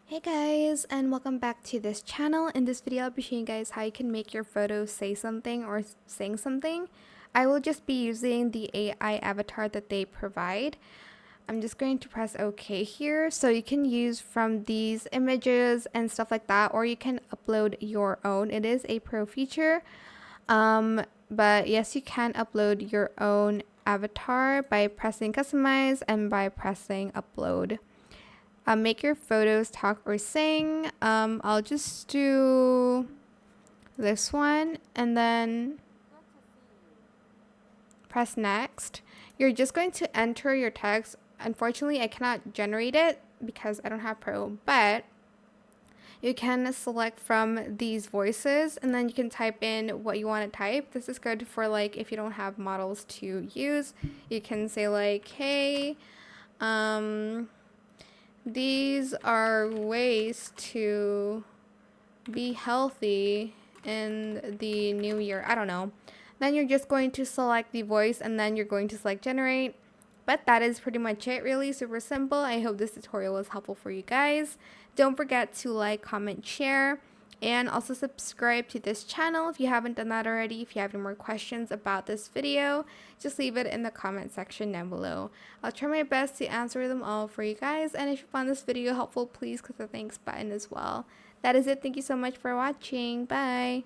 Hey guys, and welcome back to this channel. In this video, I'll be showing you guys how you can make your photos say something or sing something. I will just be using the AI avatar that they provide. I'm just going to press OK here. So you can use from these images and stuff like that, or you can upload your own. It is a pro feature. But yes, you can upload your own avatar by pressing customize and by pressing upload. Make your photos talk or sing. I'll just do this one and then press next. You're just going to enter your text. Unfortunately, I cannot generate it because I don't have Pro, but you can select from these voices and then you can type in what you want to type. This is good for like if you don't have models to use. You can say like, hey, these are ways to be healthy in the new year. I don't know. Then you're just going to select the voice and then you're going to select generate. But that is pretty much it, really super simple. I hope this tutorial was helpful for you guys. Don't forget to like, comment, share, and also subscribe to this channel if you haven't done that already. If you have any more questions about this video, just leave it in the comment section down below. I'll try my best to answer them all for you guys, and if you found this video helpful, please click the thanks button as well. That is it. Thank you so much for watching. Bye.